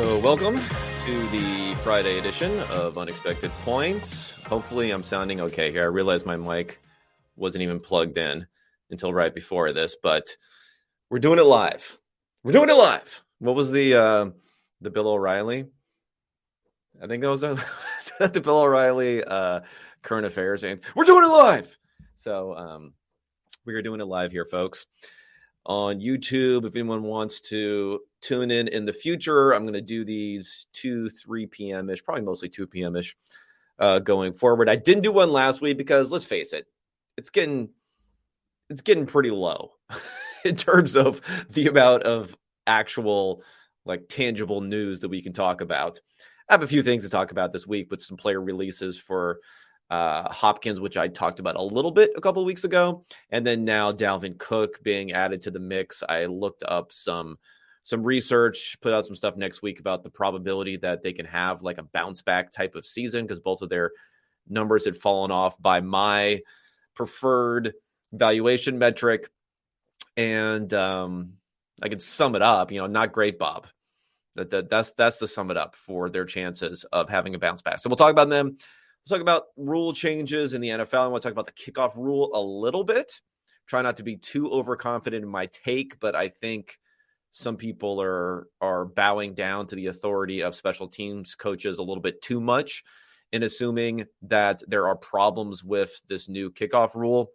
So welcome to the Friday edition of Unexpected Points. Hopefully I'm sounding okay here. I realized my mic wasn't even plugged in until right before this, but we're doing it live. We're doing it live. What was the Bill O'Reilly? I think that was the Bill O'Reilly current affairs. And we're doing it live. So we are doing it live here, folks. On YouTube, if anyone wants to tune in the future, I'm going to do these 3 p.m.-ish, probably mostly 2 p.m.-ish going forward. I didn't do one last week because, let's face it, it's getting pretty low in terms of the amount of actual, like, tangible news that we can talk about. I have a few things to talk about this week with some player releases for Hopkins, which I talked about a little bit a couple of weeks ago. And then now Dalvin Cook being added to the mix. I looked up some research, put out some stuff next week about the probability that they can have like a bounce back type of season, because both of their numbers had fallen off by my preferred valuation metric. And I could sum it up, not great, Bob. That's to sum it up for their chances of having a bounce back. So we'll talk about them. We'll talk about rule changes in the NFL. I want to talk about the kickoff rule a little bit. Try not to be too overconfident in my take, but I think some people are bowing down to the authority of special teams coaches a little bit too much in assuming that there are problems with this new kickoff rule.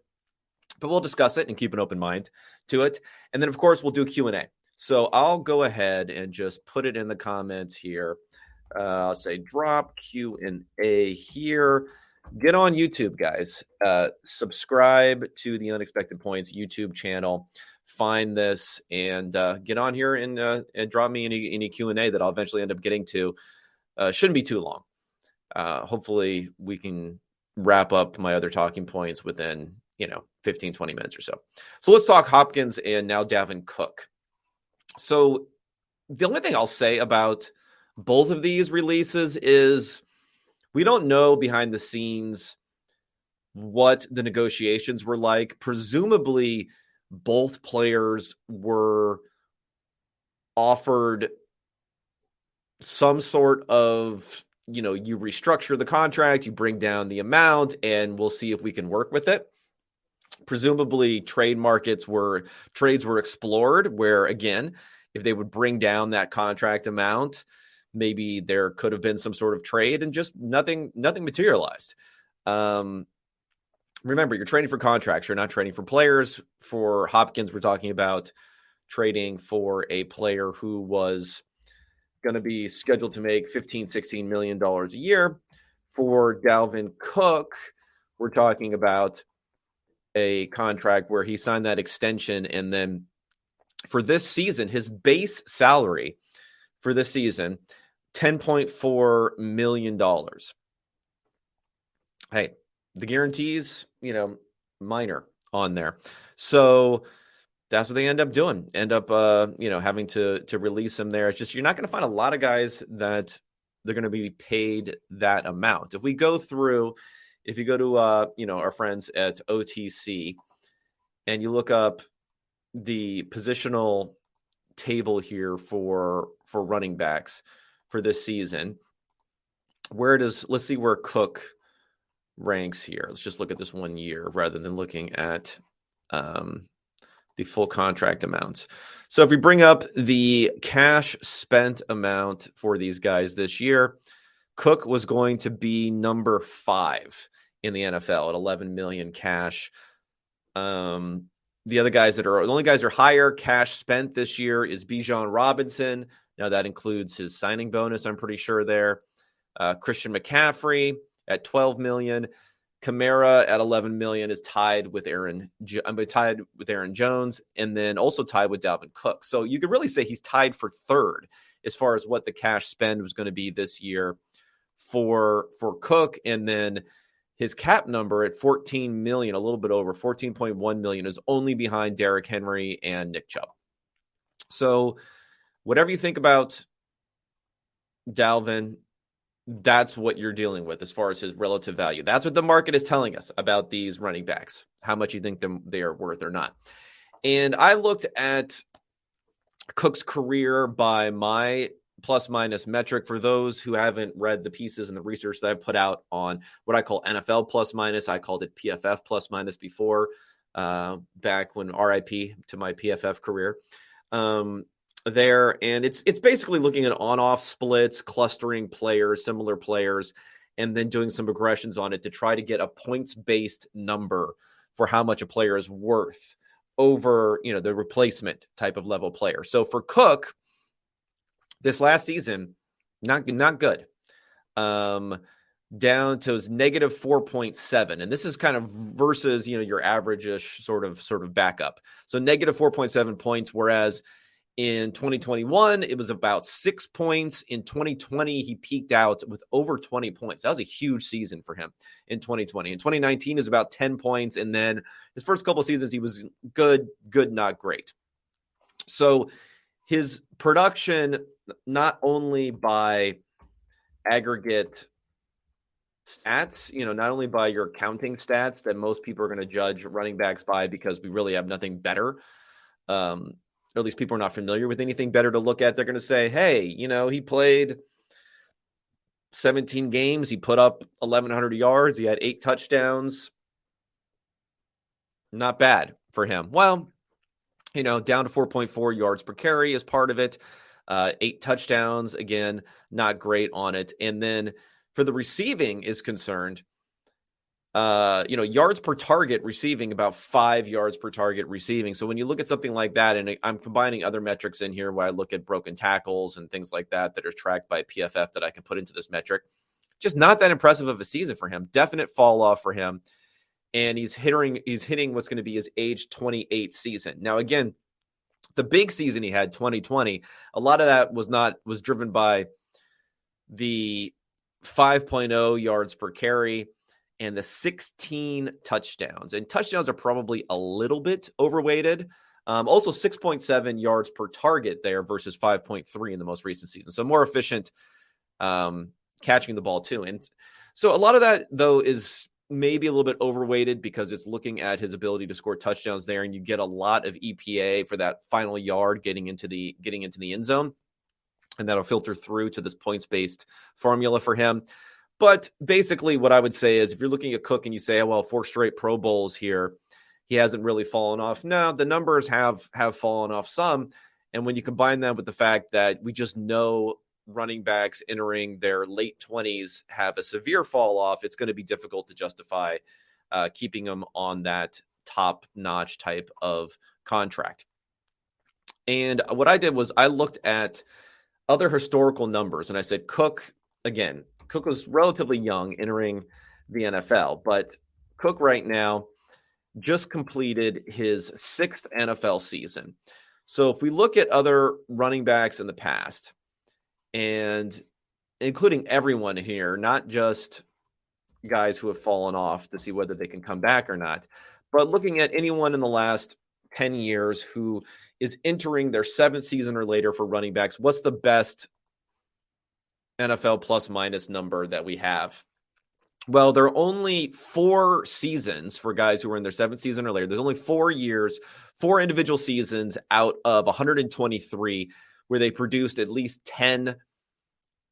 But we'll discuss it and keep an open mind to it. And then, of course, we'll do Q&A. So I'll go ahead and just put it in the comments here. I'll say drop Q&A here. Get on YouTube, guys. Subscribe to the Unexpected Points YouTube channel. Find this and get on here and drop me any Q&A that I'll eventually end up getting to. Shouldn't be too long. Hopefully we can wrap up my other talking points within 15, 20 minutes or so. So let's talk Hopkins and now Dalvin Cook. So the only thing I'll say about both of these releases is we don't know behind the scenes what the negotiations were like. Presumably, both players were offered some sort of, you restructure the contract, you bring down the amount, and we'll see if we can work with it. Presumably, trades were explored where, again, if they would bring down that contract amount, maybe there could have been some sort of trade, and just nothing materialized. Remember, you're trading for contracts. You're not trading for players. For Hopkins, we're talking about trading for a player who was going to be scheduled to make $15-16 million a year. For Dalvin Cook, we're talking about a contract where he signed that extension, and then for this season, his base salary for this season, $10.4 million. Hey, the guarantees, minor on there. So that's what they end up doing. Having to release him there. It's just, you're not going to find a lot of guys that they're going to be paid that amount. If you go to, our friends at OTC and you look up the positional table here for running backs for this season, let's see where Cook ranks here. Let's just look at this 1 year rather than looking at the full contract amounts. So if we bring up the cash spent amount for these guys this year, Cook was going to be number 5 in the NFL at 11 million cash. The only guys are higher cash spent this year is Bijan Robinson. Now that includes his signing bonus, I'm pretty sure there. Christian McCaffrey at 12 million. Kamara at 11 million is tied with Aaron Jones, and then also tied with Dalvin Cook. So you could really say he's tied for third as far as what the cash spend was going to be this year for Cook. And then his cap number at 14 million, a little bit over 14.1 million, is only behind Derrick Henry and Nick Chubb. So whatever you think about Dalvin, that's what you're dealing with as far as his relative value. That's what the market is telling us about these running backs, how much you think they are worth or not. And I looked at Cook's career by my plus minus metric. For those who haven't read the pieces and the research that I put out on what I call NFL plus minus, I called it PFF plus minus before, back when RIP to my PFF career. There, and it's basically looking at on-off splits, clustering players, similar players, and then doing some regressions on it to try to get a points-based number for how much a player is worth over, the replacement type of level player. So for Cook, this last season, not good. Down to his negative 4.7. And this is kind of versus, your average-ish sort of backup. So negative 4.7 points, whereas in 2021, it was about 6 points. In 2020, he peaked out with over 20 points. That was a huge season for him in 2020. In 2019, it was about 10 points. And then his first couple of seasons, he was good, not great. So his production, not only by aggregate stats, not only by your counting stats that most people are going to judge running backs by, because we really have nothing better. Or at least people are not familiar with anything better to look at. They're going to say, hey, he played 17 games. He put up 1,100 yards. He had 8 touchdowns. Not bad for him. Well, down to 4.4 yards per carry is part of it. 8 touchdowns, again, not great on it. And then for the receiving is concerned, yards per target receiving, about 5 yards per target receiving. So when you look at something like that, and I'm combining other metrics in here where I look at broken tackles and things like that are tracked by PFF that I can put into this metric, just not that impressive of a season for him. Definite fall off for him. And he's hitting what's going to be his age 28 season. Now, again, the big season he had, 2020, a lot of that was driven by the 5.0 yards per carry and the 16 touchdowns. And touchdowns are probably a little bit overweighted. Also 6.7 yards per target there versus 5.3 in the most recent season. So more efficient catching the ball too. And so a lot of that, though, is maybe a little bit overweighted because it's looking at his ability to score touchdowns there, and you get a lot of EPA for that final yard getting into the end zone. And that'll filter through to this points-based formula for him. But basically what I would say is if you're looking at Cook and you say, oh, well, 4 straight Pro Bowls here, he hasn't really fallen off. No, the numbers have fallen off some. And when you combine that with the fact that we just know running backs entering their late 20s have a severe fall off, it's going to be difficult to justify keeping them on that top-notch type of contract. And what I did was I looked at other historical numbers, and I said, Cook was relatively young entering the NFL, but Cook right now just completed his 6th NFL season. So if we look at other running backs in the past, and including everyone here, not just guys who have fallen off to see whether they can come back or not, but looking at anyone in the last 10 years who is entering their 7th season or later for running backs, what's the best NFL plus minus number that we have? Well, there are only 4 seasons for guys who are in their 7th season or later. There's only 4 years, 4 individual seasons out of 123 where they produced at least 10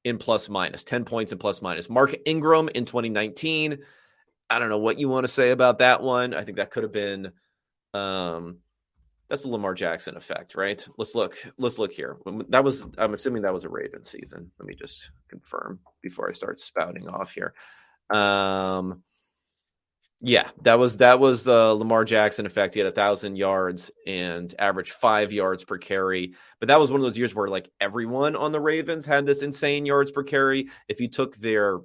in plus minus, 10 points in plus minus. Mark Ingram in 2019. I don't know what you want to say about that one. I think that could have been that's the Lamar Jackson effect, right? Let's look here. I'm assuming that was a Ravens season. Let me just confirm before I start spouting off here. Yeah, that was the Lamar Jackson effect. He had 1,000 yards and averaged 5 yards per carry. But that was one of those years where like everyone on the Ravens had this insane yards per carry. If you took their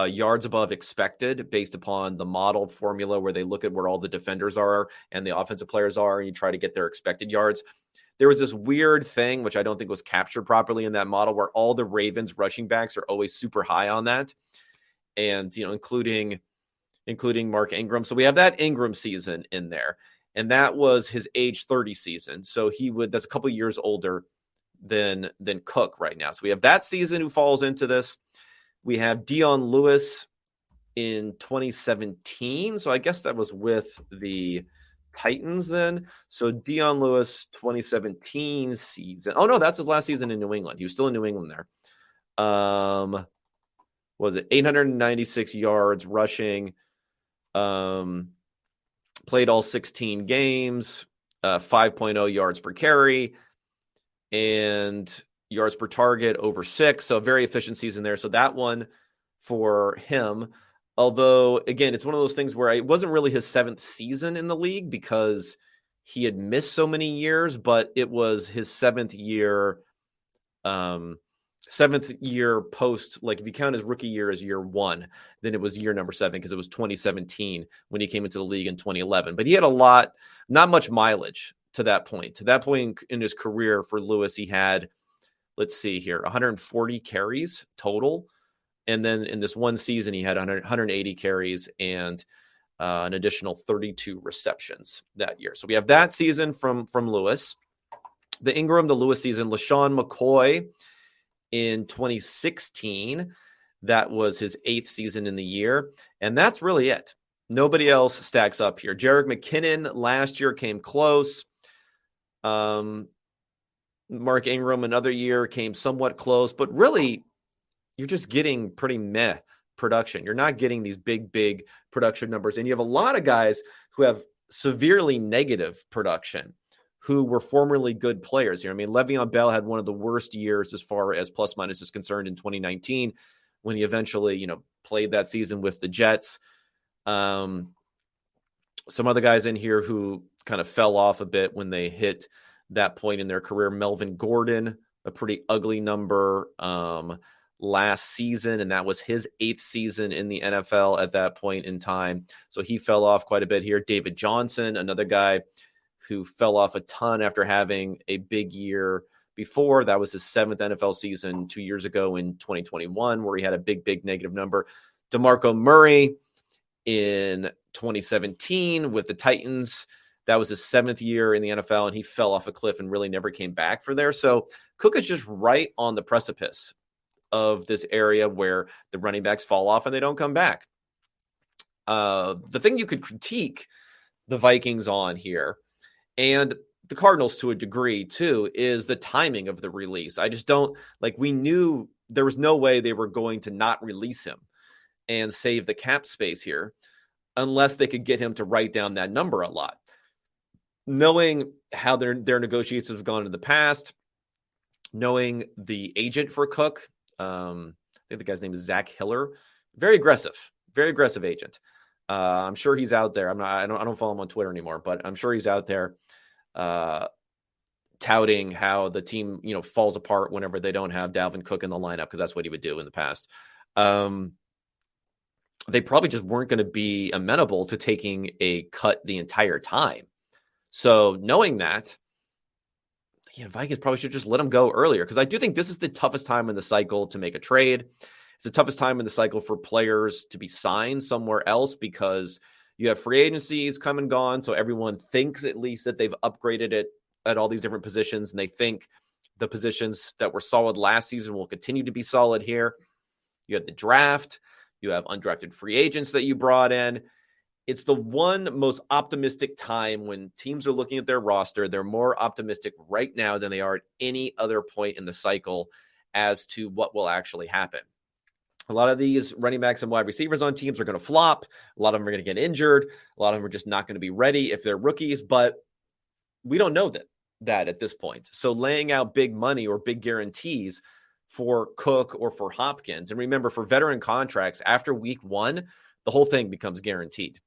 yards above expected based upon the model formula where they look at where all the defenders are and the offensive players are, and you try to get their expected yards, there was this weird thing, which I don't think was captured properly in that model, where all the Ravens rushing backs are always super high on that. And, including Mark Ingram. So we have that Ingram season in there, and that was his age 30 season. So that's a couple of years older than Cook right now. So we have that season who falls into this. We have Dion Lewis in 2017. So I guess that was with the Titans then. So Dion Lewis, 2017 season. Oh, no, that's his last season in New England. He was still in New England there. Was it 896 yards rushing? Played all 16 games, 5.0 yards per carry, and yards per target over 6. So a very efficient season there. So that one for him. Although, again, it's one of those things where it wasn't really his 7th season in the league because he had missed so many years, but it was his 7th year post, like if you count his rookie year as year 1, then it was year number 7 because it was 2017 when he came into the league in 2011. But he had not much mileage to that point. To that point in his career for Lewis, he had, let's see here, 140 carries total. And then in this one season, he had 180 carries and an additional 32 receptions that year. So we have that season from Lewis. The Ingram to Lewis season, LaShawn McCoy in 2016. That was his 8th season in the year. And that's really it. Nobody else stacks up here. Jerick McKinnon last year came close. Mark Ingram another year came somewhat close. But really, you're just getting pretty meh production. You're not getting these big production numbers. And you have a lot of guys who have severely negative production who were formerly good players here. I mean, Le'Veon Bell had one of the worst years as far as plus minus is concerned in 2019 when he eventually, played that season with the Jets. Some other guys in here who kind of fell off a bit when they hit that point in their career. Melvin Gordon, a pretty ugly number last season, and that was his 8th season in the NFL at that point in time. So he fell off quite a bit here. David Johnson, another guy who fell off a ton after having a big year before. That was his 7th NFL season 2 years ago in 2021, where he had a big negative number. DeMarco Murray in 2017 with the Titans. That was his 7th year in the NFL, and he fell off a cliff and really never came back for there. So Cook is just right on the precipice of this area where the running backs fall off and they don't come back. The thing you could critique the Vikings on here, and the Cardinals to a degree too, is the timing of the release. I just don't we knew there was no way they were going to not release him and save the cap space here unless they could get him to write down that number a lot. Knowing how their negotiations have gone in the past, knowing the agent for Cook, I think the guy's name is Zach Hiller, very aggressive agent. I'm sure he's out there. I don't follow him on Twitter anymore, but I'm sure he's out there touting how the team, falls apart whenever they don't have Dalvin Cook in the lineup, because that's what he would do in the past. They probably just weren't going to be amenable to taking a cut the entire time. So knowing that, Vikings probably should just let him go earlier, because I do think this is the toughest time in the cycle to make a trade. It's the toughest time in the cycle for players to be signed somewhere else, because you have free agencies come and gone. So everyone thinks at least that they've upgraded it at all these different positions, and they think the positions that were solid last season will continue to be solid here. You have the draft. You have undrafted free agents that you brought in. It's the one most optimistic time when teams are looking at their roster. They're more optimistic right now than they are at any other point in the cycle as to what will actually happen. A lot of these running backs and wide receivers on teams are going to flop. A lot of them are going to get injured. A lot of them are just not going to be ready if they're rookies, but we don't know that at this point. So laying out big money or big guarantees for Cook or for Hopkins, and remember, for veteran contracts, after week 1, the whole thing becomes guaranteed.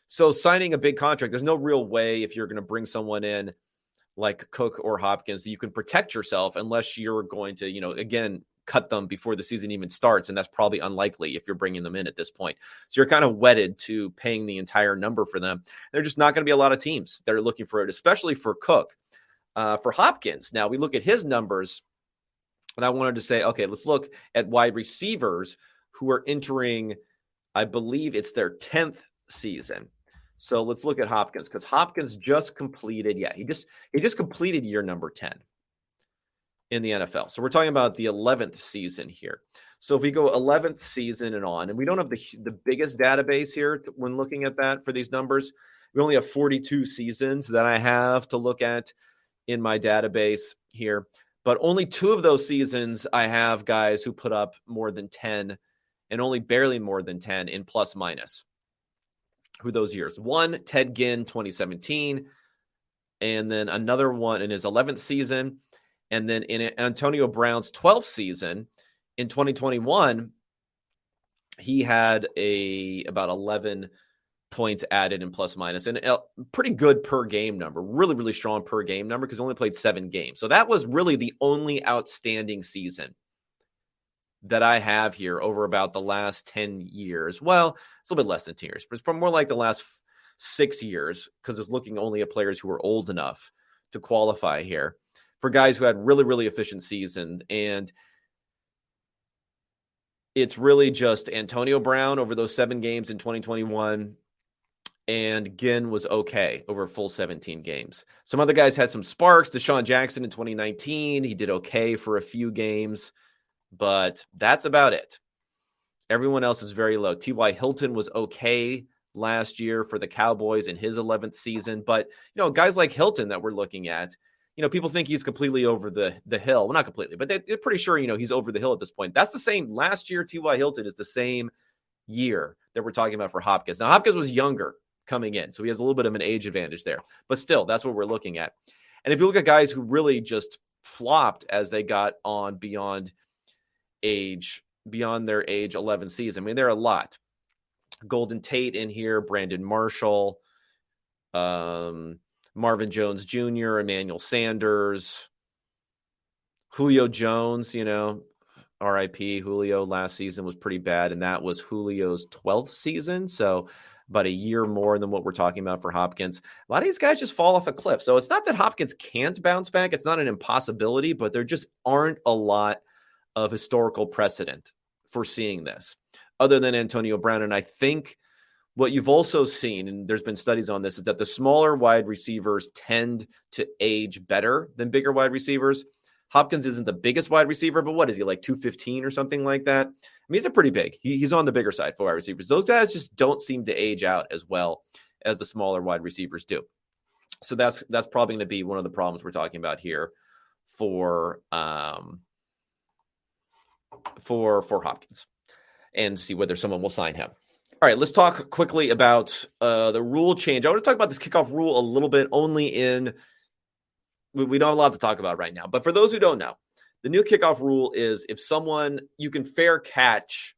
So signing a big contract, there's no real way, if you're going to bring someone in like Cook or Hopkins, that you can protect yourself unless you're going to, again, cut them before the season even starts. And that's probably unlikely if you're bringing them in at this point. So you're kind of wedded to paying the entire number for them. There're just not going to be a lot of teams that are looking for it, especially for Cook. For Hopkins, now we look at his numbers, and I wanted to say, okay, let's look at wide receivers who are entering, I believe it's their 10th season. So let's look at Hopkins, because Hopkins just completed, he just completed year number 10. in the NFL. So we're talking about the 11th season here. So if we go 11th season and on, and we don't have the biggest database here when looking at that for these numbers, we only have 42 seasons that I have to look at in my database here. But only 2 of those seasons I have guys who put up more than 10 and only barely more than 10 in plus minus. Who those years? One, Ted Ginn, 2017, and then another one in his 11th season. And then in Antonio Brown's 12th season in 2021, he had about 11 points added in plus minus and a pretty good per game number, really, really strong per game number because he only played 7 games. So that was really the only outstanding season that I have here over about the last 10 years. Well, it's a little bit less than 10 years, but it's more like the last 6 years because it's looking only at players who are old enough to qualify here for guys who had really, really efficient season. And it's really just Antonio Brown over those 7 games in 2021. And Ginn was okay over a full 17 games. Some other guys had some sparks. Deshaun Jackson in 2019, he did okay for a few games, but that's about it. Everyone else is very low. T.Y. Hilton was okay last year for the Cowboys in his 11th season. But, guys like Hilton that we're looking at, people think he's completely over the hill. Well, not completely, but they're pretty sure, he's over the hill at this point. That's the same. Last year, T.Y. Hilton is the same year that we're talking about for Hopkins. Now, Hopkins was younger coming in, so he has a little bit of an age advantage there. But still, that's what we're looking at. And if you look at guys who really just flopped as they got on beyond their age 11 season, I mean, there are a lot. Golden Tate in here, Brandon Marshall, Marvin Jones Jr., Emmanuel Sanders, Julio Jones, RIP. Julio last season was pretty bad, and that was Julio's 12th season. So about a year more than what we're talking about for Hopkins. A lot of these guys just fall off a cliff. So it's not that Hopkins can't bounce back. It's not an impossibility, but there just aren't a lot of historical precedent for seeing this other than Antonio Brown. And I think what you've also seen, and there's been studies on this, is that the smaller wide receivers tend to age better than bigger wide receivers. Hopkins isn't the biggest wide receiver, but what is he, like 215 or something like that? I mean, he's a pretty big. He's on the bigger side for wide receivers. Those guys just don't seem to age out as well as the smaller wide receivers do. So that's probably going to be one of the problems we're talking about here for Hopkins, and see whether someone will sign him. All right, let's talk quickly about the rule change. I want to talk about this kickoff rule a little bit, only in we don't have a lot to talk about right now. But for those who don't know, the new kickoff rule is if you can fair catch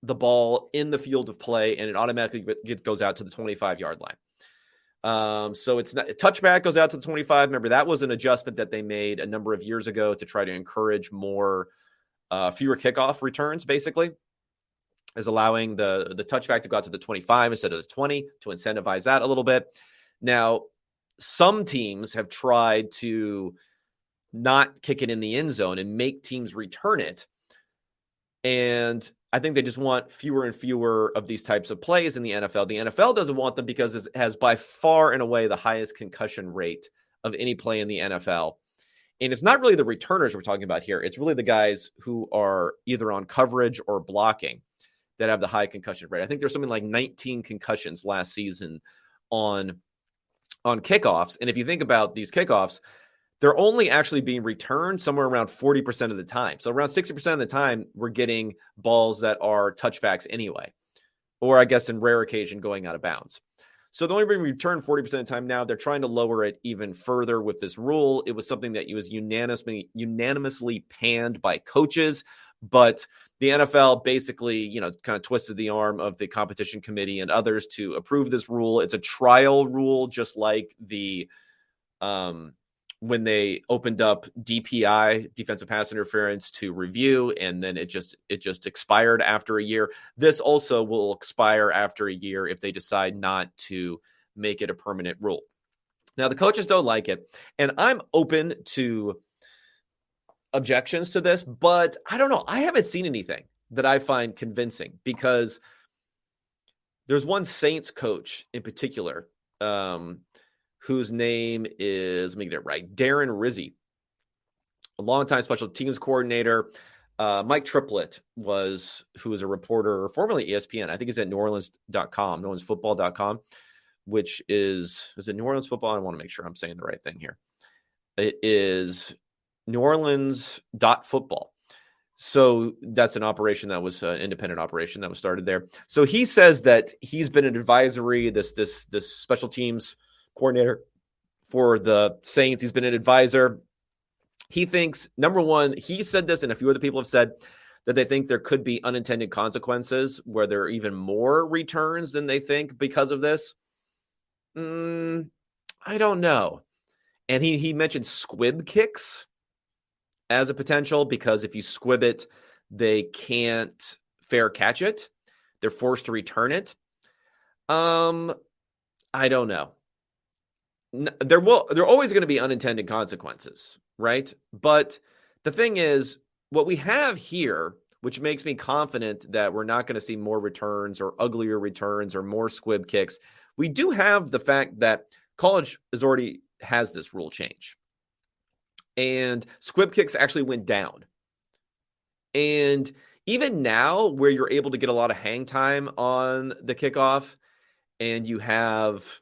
the ball in the field of play and it automatically goes out to the 25-yard line. So it's not a touchback goes out to the 25. Remember, that was an adjustment that they made a number of years ago to try to encourage fewer kickoff returns, basically, is allowing the touchback to go out to the 25 instead of the 20 to incentivize that a little bit. Now, some teams have tried to not kick it in the end zone and make teams return it. And I think they just want fewer and fewer of these types of plays in the NFL. The NFL doesn't want them because it has by far and away the highest concussion rate of any play in the NFL. And it's not really the returners we're talking about here. It's really the guys who are either on coverage or blocking that have the high concussion rate. I think there's something like 19 concussions last season on kickoffs. And if you think about these kickoffs, they're only actually being returned somewhere around 40% of the time. So around 60% of the time, we're getting balls that are touchbacks anyway, or I guess in rare occasion going out of bounds. So they're only being returned 40% of the time now. They're trying to lower it even further with this rule. It was something that was unanimously panned by coaches, but the NFL basically, kind of twisted the arm of the competition committee and others to approve this rule. It's a trial rule, just like the when they opened up DPI, defensive pass interference, to review, and then it just expired after a year. This also will expire after a year if they decide not to make it a permanent rule. Now, the coaches don't like it, and I'm open to objections to this, but I don't know. I haven't seen anything that I find convincing, because there's one Saints coach in particular, whose name is, let me get it right, Darren Rizzi. a longtime special teams coordinator. Mike Triplett who was a reporter, formerly ESPN. I think he's at NewOrleans.com, NewOrleansFootball.com, which is it New Orleans Football? I want to make sure I'm saying the right thing here. It is NewOrleans.football. So that's an operation that was an independent operation that was started there. So he says that he's been an advisory, this special teams coordinator for the Saints. He's been an advisor. He thinks, number one, he said this, and a few other people have said that they think there could be unintended consequences where there are even more returns than they think because of this. I don't know. And he mentioned squib kicks as a potential, because if you squib it, they can't fair catch it. They're forced to return it. I don't know. There are always going to be unintended consequences, right? But the thing is, what we have here, which makes me confident that we're not going to see more returns or uglier returns or more squib kicks, we do have the fact that college already has this rule change. And squib kicks actually went down. And even now, where you're able to get a lot of hang time on the kickoff, and you have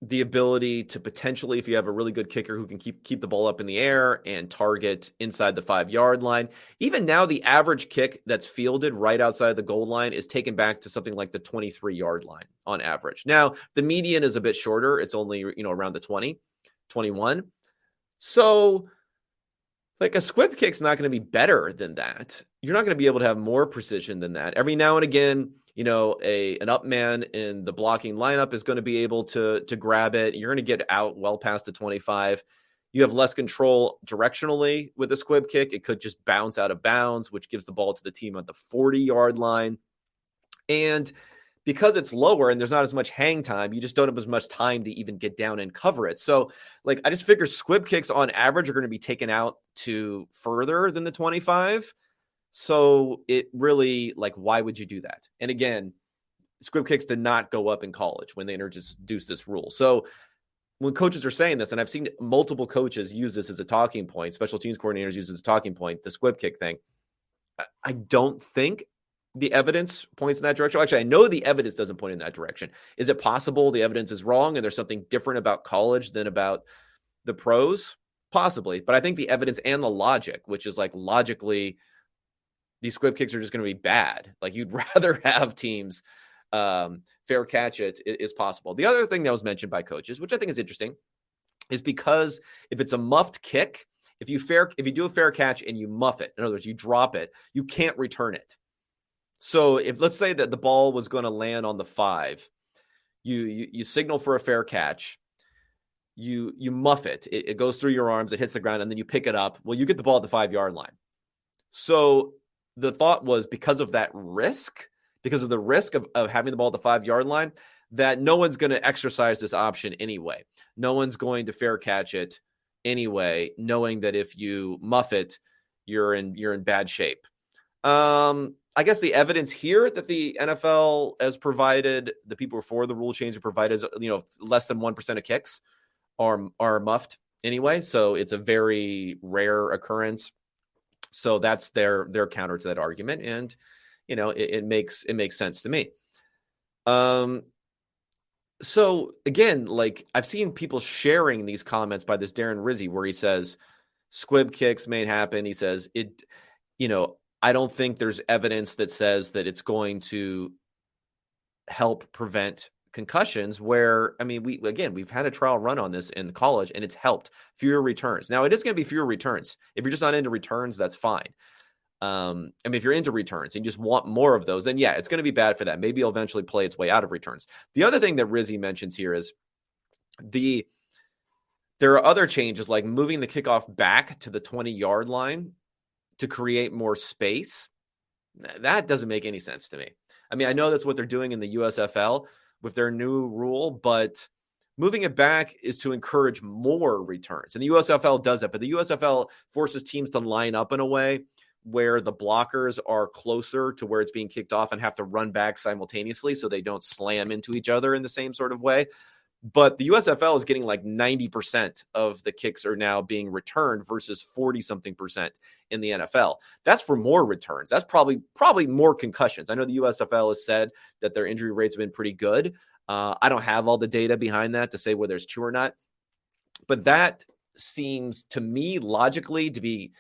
the ability to potentially, if you have a really good kicker who can keep the ball up in the air and target inside the 5-yard line, even now the average kick that's fielded right outside the goal line is taken back to something like the 23-yard line on average. Now, the median is a bit shorter. It's only, around the 20, 21. So, like, a squib kick's not going to be better than that. You're not going to be able to have more precision than that. Every now and again, an up man in the blocking lineup is going to be able to grab it. You're going to get out well past the 25. You have less control directionally with a squib kick. It could just bounce out of bounds, which gives the ball to the team at the 40-yard line. And because it's lower and there's not as much hang time, you just don't have as much time to even get down and cover it. So, I just figure squib kicks on average are going to be taken out to further than the 25. So it really, why would you do that? And again, squib kicks did not go up in college when they introduced this rule. So when coaches are saying this, and I've seen multiple coaches use this as a talking point, special teams coordinators use it as a talking point, the squib kick thing, I don't think the evidence points in that direction. Actually, I know the evidence doesn't point in that direction. Is it possible the evidence is wrong and there's something different about college than about the pros? Possibly. But I think the evidence and the logic, which is logically, these squib kicks are just going to be bad. You'd rather have teams fair catch it, is possible. The other thing that was mentioned by coaches, which I think is interesting, is because if it's a muffed kick, if you do a fair catch and you muff it, in other words, you drop it, you can't return it. So if, let's say that the ball was going to land on the 5, you signal for a fair catch, you muff it, it goes through your arms, it hits the ground, and then you pick it up. Well, you get the ball at the 5-yard line. So the thought was, because of that risk, because of the risk of having the ball at the 5-yard line, that no one's going to exercise this option anyway. No one's going to fair catch it anyway, knowing that if you muff it, you're in bad shape. I guess the evidence here that the NFL has provided, the people for the rule change have provided, is, less than 1% of kicks are muffed anyway. So it's a very rare occurrence. So that's their counter to that argument. And, it makes sense to me. So again, I've seen people sharing these comments by this Darren Rizzi, where he says squib kicks may happen. He says I don't think there's evidence that says that it's going to help prevent concussions, where, we've had a trial run on this in college and it's helped. Fewer returns. Now, it is going to be fewer returns. If you're just not into returns, that's fine. If you're into returns and you just want more of those, then yeah, it's going to be bad for that. Maybe it'll eventually play its way out of returns. The other thing that Rizzi mentions here is there are other changes, like moving the kickoff back to the 20-yard line to create more space. That doesn't make any sense to me. I know that's what they're doing in the USFL with their new rule, but moving it back is to encourage more returns. And the USFL does that, but the USFL forces teams to line up in a way where the blockers are closer to where it's being kicked off and have to run back simultaneously so they don't slam into each other in the same sort of way. But the USFL is getting like 90% of the kicks are now being returned versus 40-something% in the NFL. That's for more returns. That's probably more concussions. I know the USFL has said that their injury rates have been pretty good. I don't have all the data behind that to say whether it's true or not. But that seems to me logically to be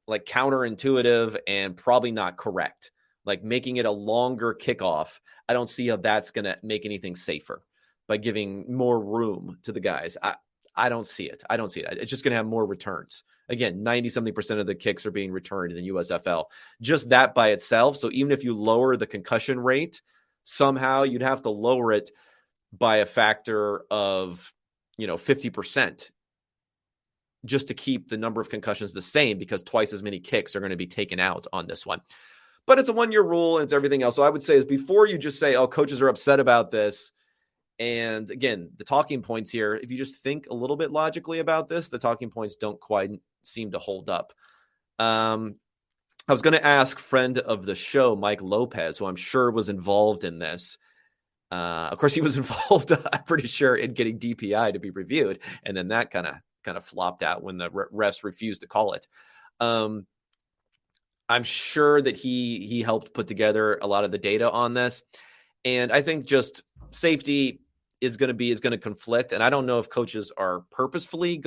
like counterintuitive and probably not correct. Like making it a longer kickoff, I don't see how that's going to make anything safer by giving more room to the guys. I don't see it. I don't see it. It's just going to have more returns. Again, 90-something% of the kicks are being returned in the USFL. Just that by itself. So even if you lower the concussion rate, somehow you'd have to lower it by a factor of, 50% just to keep the number of concussions the same, because twice as many kicks are going to be taken out on this one. But it's a one-year rule and it's everything else. So I would say is before you just say, oh, coaches are upset about this. And again, the talking points here, if you just think a little bit logically about this, the talking points don't quite seem to hold up. I was going to ask friend of the show, Mike Lopez, who I'm sure was involved in this. Of course, he was involved, I'm pretty sure, in getting DPI to be reviewed. And then that kind of flopped out when the refs refused to call it. I'm sure that he helped put together a lot of the data on this. And I think just safety is going to conflict. And I don't know if coaches are purposefully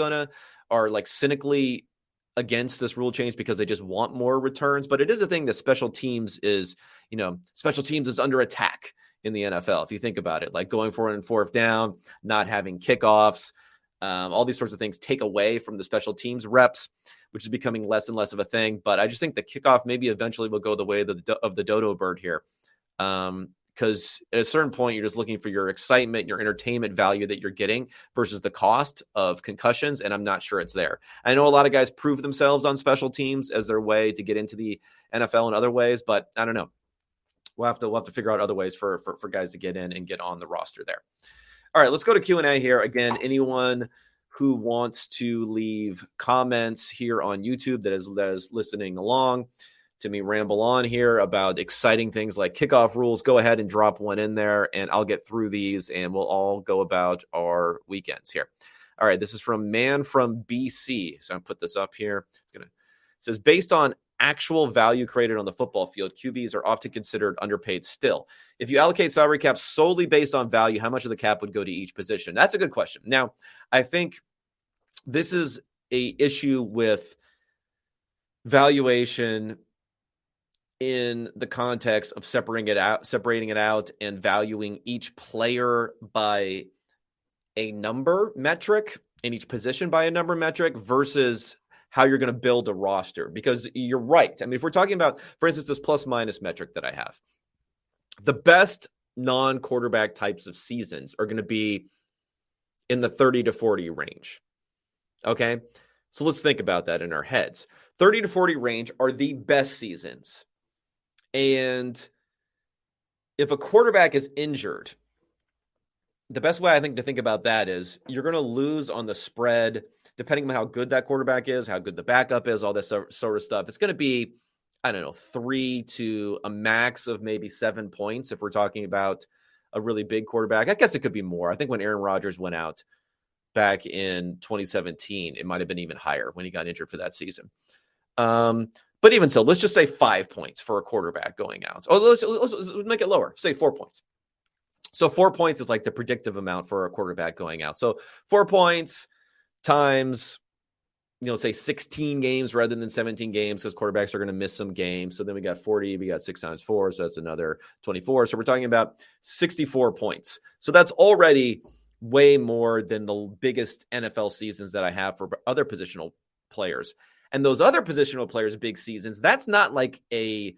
are like cynically against this rule change because they just want more returns. But it is a thing that special teams is under attack in the NFL. If you think about it, like going for it on fourth down, not having kickoffs, all these sorts of things take away from the special teams reps, which is becoming less and less of a thing. But I just think the kickoff maybe eventually will go the way of the dodo bird here. Because at a certain point, you're just looking for your excitement, your entertainment value that you're getting versus the cost of concussions. And I'm not sure it's there. I know a lot of guys prove themselves on special teams as their way to get into the NFL in other ways, but I don't know. We'll have to figure out other ways for guys to get in and get on the roster there. All right, let's go to Q&A here. Again, anyone who wants to leave comments here on YouTube that is listening along to me ramble on here about exciting things like kickoff rules, go ahead and drop one in there and I'll get through these and we'll all go about our weekends here. All right, this is from Man from BC. So I'm put this up here. It says, based on actual value created on the football field, QBs are often considered underpaid still. If you allocate salary cap solely based on value, how much of the cap would go to each position? That's a good question. Now, I think this is a issue with valuation in the context of separating it out and valuing each player by a number metric and each position by a number metric versus how you're going to build a roster. Because you're right. I mean, if we're talking about, for instance, this plus minus metric that I have, the best non-quarterback types of seasons are going to be in the 30 to 40 range. Okay. So let's think about that in our heads. 30 to 40 range are the best seasons. And if a quarterback is injured, the best way I think to think about that is you're going to lose on the spread, depending on how good that quarterback is, how good the backup is, all this sort of stuff. It's going to be, 3 to a max of maybe 7 points if we're talking about a really big quarterback. I guess it could be more. I think when Aaron Rodgers went out back in 2017, it might have been even higher when he got injured for that season. But even so, let's just say 5 points for a quarterback going out. Oh, let's make it lower. Say 4 points. So 4 points is like the predictive amount for a quarterback going out. So 4 points times, say 16 games rather than 17 games because quarterbacks are going to miss some games. So then we got 40, we got 6 times 4. So that's another 24. So we're talking about 64 points. So that's already way more than the biggest NFL seasons that I have for other positional players. And those other positional players' big seasons, that's not like a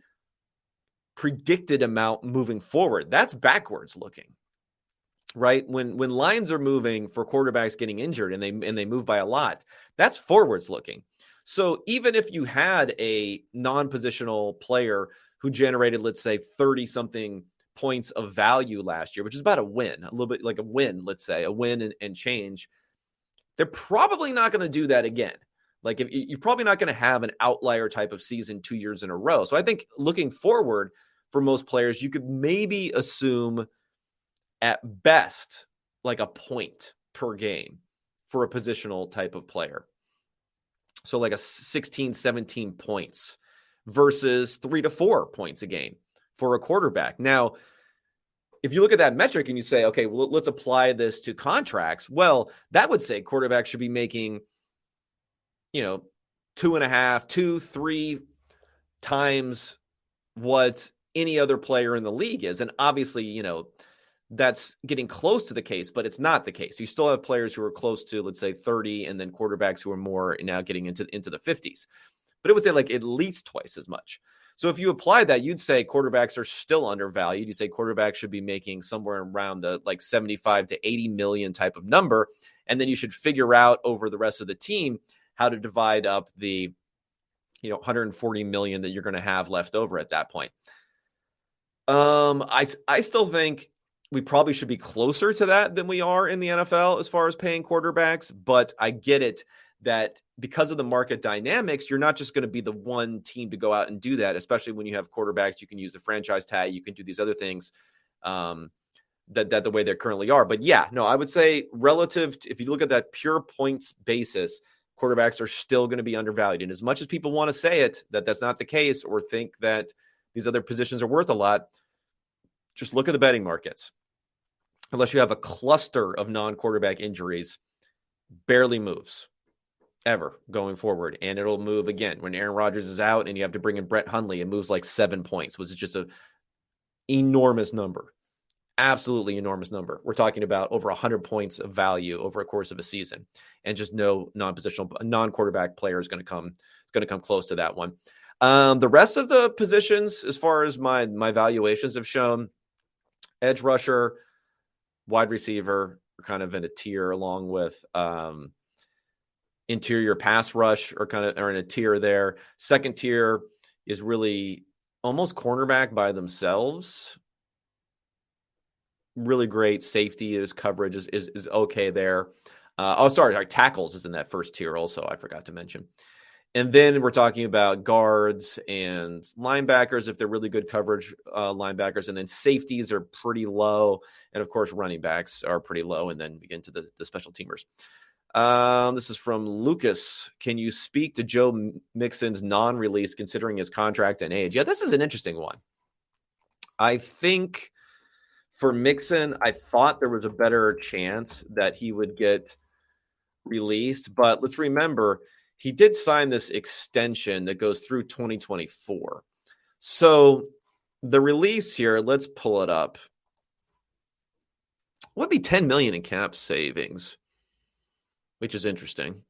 predicted amount moving forward. That's backwards looking, right? When lines are moving for quarterbacks getting injured and they move by a lot, that's forwards looking. So even if you had a non-positional player who generated, let's say, 30 something points of value last year, which is about a win, a little bit like a win, let's say a win and change, they're probably not going to do that again. Like if you're probably not going to have an outlier type of season 2 years in a row. So I think looking forward for most players, you could maybe assume at best like a point per game for a positional type of player. So like a 16, 17 points versus 3 to 4 points a game for a quarterback. Now, if you look at that metric and you say, okay, well, let's apply this to contracts. Well, that would say quarterbacks should be making, 2.5, 3 times what any other player in the league is. And obviously, that's getting close to the case, but it's not the case. You still have players who are close to, let's say, 30, and then quarterbacks who are more now getting into the 50s. But it would say like at least twice as much. So if you apply that, you'd say quarterbacks are still undervalued. You say quarterbacks should be making somewhere around the like 75 to 80 million type of number. And then you should figure out over the rest of the team how to divide up the 140 million that you're going to have left over at that point. I still think we probably should be closer to that than we are in the NFL as far as paying quarterbacks, but I get it that because of the market dynamics, you're not just going to be the one team to go out and do that, especially when you have quarterbacks. You can use the franchise tag, you can do these other things that the way they currently are. But yeah, no, I would say relative to, if you look at that pure points basis, quarterbacks are still going to be undervalued. And as much as people want to say it, that's not the case, or think that these other positions are worth a lot, just look at the betting markets. Unless you have a cluster of non-quarterback injuries, barely moves ever going forward. And it'll move again when Aaron Rodgers is out and you have to bring in Brett Hundley. It moves like 7 points, which is just an enormous number. Absolutely enormous number. We're talking about over 100 points of value over a course of a season, and just no non-quarterback player is going to come close to that one. The rest of the positions, as far as my valuations have shown, edge rusher, wide receiver are kind of in a tier, along with interior pass rush are in a tier there. Second tier is really almost cornerback by themselves. Really great safety coverage is okay there. Tackles is in that first tier also, I forgot to mention. And then we're talking about guards and linebackers, if they're really good coverage linebackers. And then safeties are pretty low. And, of course, running backs are pretty low. And then we get into the special teamers. This is from Lucas. Can you speak to Joe Mixon's non-release considering his contract and age? Yeah, this is an interesting one. I think for Mixon, I thought there was a better chance that he would get released. But let's remember, he did sign this extension that goes through 2024. So the release here, let's pull it up, would be 10 million in cap savings, which is interesting.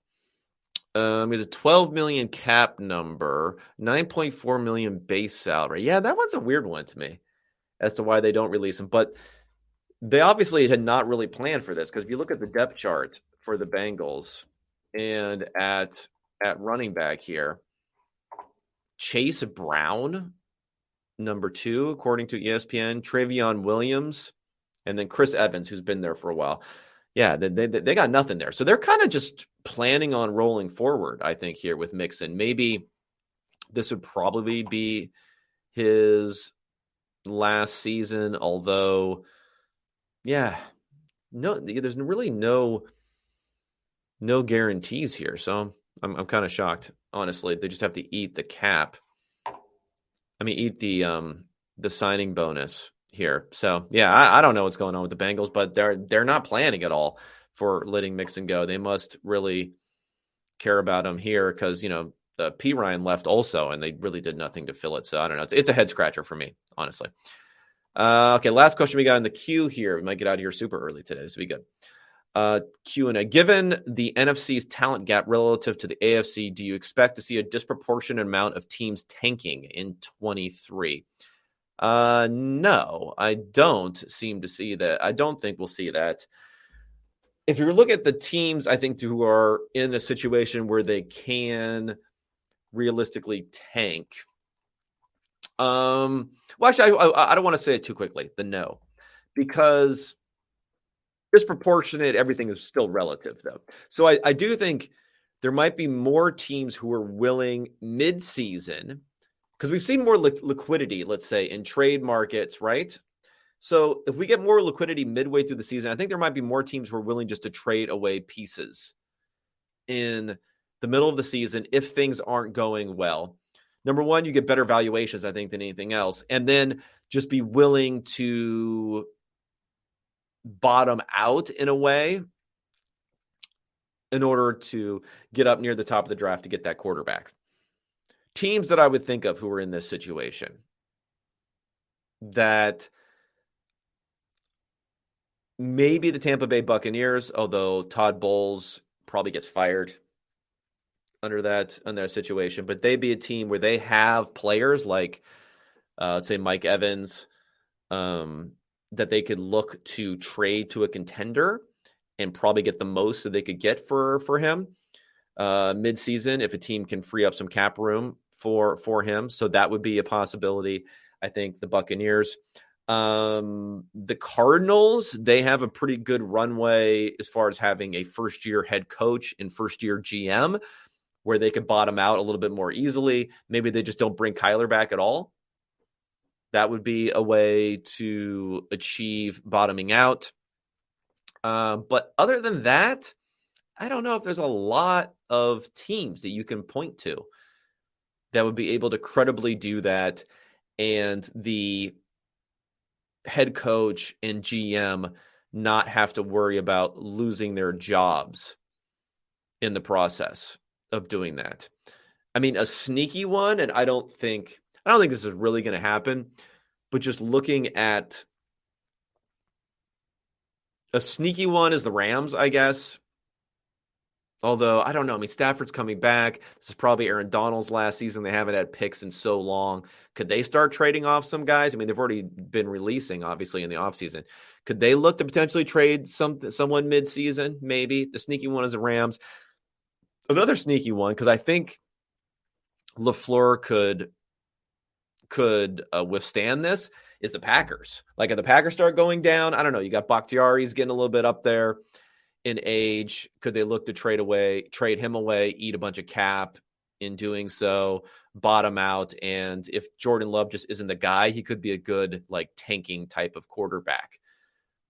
There's a 12 million cap number, 9.4 million base salary. Yeah, that one's a weird one to me as to why they don't release him. But they obviously had not really planned for this, because if you look at the depth chart for the Bengals and at running back here, Chase Brown, number 2, according to ESPN, Travion Williams, and then Chris Evans, who's been there for a while. Yeah, they got nothing there. So they're kind of just planning on rolling forward, I think, here with Mixon. Maybe this would probably be his last season, although, yeah, no, there's really no guarantees here. So I'm kind of shocked, honestly. They just have to eat the cap. I mean, eat the signing bonus here. So yeah, I don't know what's going on with the Bengals, but they're not planning at all for letting Mixon go. They must really care about him here, because P. Ryan left also, and they really did nothing to fill it. So I don't know. It's a head scratcher for me, honestly. Okay, last question we got in the queue here. We might get out of here super early today. This will be good. Q&A. Given the NFC's talent gap relative to the AFC, do you expect to see a disproportionate amount of teams tanking in 23? No, I don't seem to see that. I don't think we'll see that. If you look at the teams, I think, who are in a situation where they can realistically tank. Well, actually, I don't want to say it too quickly, no, because disproportionate, everything is still relative, though. So I do think there might be more teams who are willing mid-season, because we've seen more liquidity, let's say, in trade markets, right? So if we get more liquidity midway through the season, I think there might be more teams who are willing just to trade away pieces in the middle of the season if things aren't going well. Number one, you get better valuations, I think, than anything else. And then just be willing to bottom out in a way in order to get up near the top of the draft to get that quarterback. Teams that I would think of who are in this situation that maybe the Tampa Bay Buccaneers, although Todd Bowles probably gets fired under that situation, but they'd be a team where they have players like, let's say Mike Evans, that they could look to trade to a contender and probably get the most that they could get for him mid-season if a team can free up some cap room for him. So that would be a possibility. I think the Buccaneers, the Cardinals, they have a pretty good runway as far as having a first-year head coach and first-year GM where they could bottom out a little bit more easily. Maybe they just don't bring Kyler back at all. That would be a way to achieve bottoming out. But other than that, I don't know if there's a lot of teams that you can point to that would be able to credibly do that, and the head coach and GM not have to worry about losing their jobs in the process of doing that. I mean, a sneaky one, and I don't think this is really going to happen, but just looking at a sneaky one is the Rams, I guess. Although, I don't know. I mean, Stafford's coming back. This is probably Aaron Donald's last season. They haven't had picks in so long. Could they start trading off some guys? I mean, they've already been releasing, obviously, in the offseason. Could they look to potentially trade someone mid-season? Maybe. The sneaky one is the Rams. Another sneaky one, because I think LaFleur could withstand this, is the Packers. Like, if the Packers start going down, I don't know. You got Bakhtiari's getting a little bit up there in age. Could they look to trade him away, eat a bunch of cap in doing so, bottom out? And if Jordan Love just isn't the guy, he could be a good, like, tanking type of quarterback.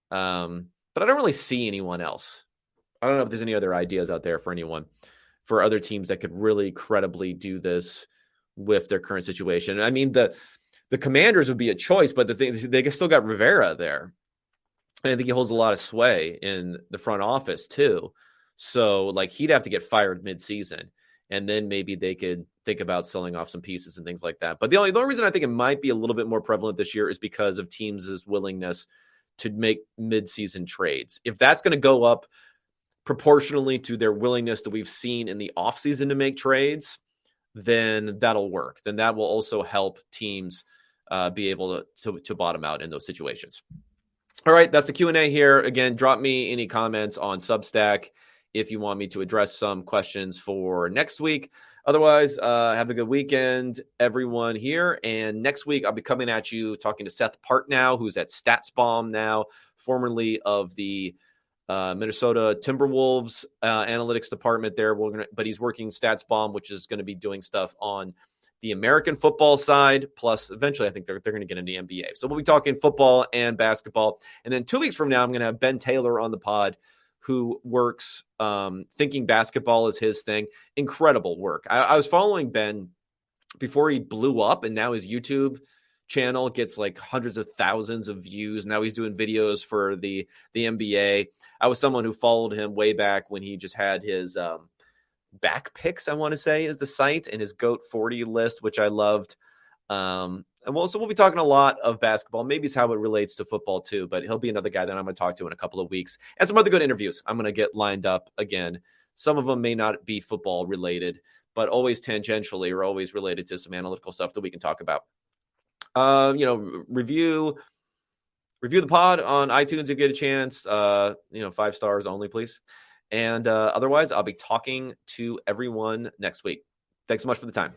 But I don't really see anyone else. I don't know if there's any other ideas out there for other teams that could really credibly do this with their current situation. I mean, the Commanders would be a choice, but the thing is, they still got Rivera there. And I think he holds a lot of sway in the front office too. So, like, he'd have to get fired mid-season, and then maybe they could think about selling off some pieces and things like that. But the only reason I think it might be a little bit more prevalent this year is because of teams' willingness to make mid-season trades. If that's going to go up proportionally to their willingness that we've seen in the offseason to make trades, then that'll work. Then that will also help teams be able to bottom out in those situations. All right, that's the Q&A here. Again, drop me any comments on Substack if you want me to address some questions for next week. Otherwise, have a good weekend, everyone here. And next week, I'll be coming at you talking to Seth Partnow, who's at StatsBomb now, formerly of the Minnesota Timberwolves analytics department there. But he's working StatsBomb, which is going to be doing stuff on the American football side, plus eventually I think they're going to get into the NBA. So we'll be talking football and basketball. And then 2 weeks from now, I'm going to have Ben Taylor on the pod, who works thinking basketball is his thing. Incredible work. I was following Ben before he blew up, and now his YouTube channel gets like hundreds of thousands of views. Now he's doing videos for the NBA. I was someone who followed him way back when he just had his Back Picks, I want to say, is the site, and his GOAT 40 list, which I loved. So we'll be talking a lot of basketball. Maybe it's how it relates to football too, but he'll be another guy that I'm going to talk to in a couple of weeks. And some other good interviews I'm going to get lined up again. Some of them may not be football related, but always tangentially or always related to some analytical stuff that we can talk about. Review the pod on iTunes if you get a chance. 5 stars only, please. And otherwise, I'll be talking to everyone next week. Thanks so much for the time.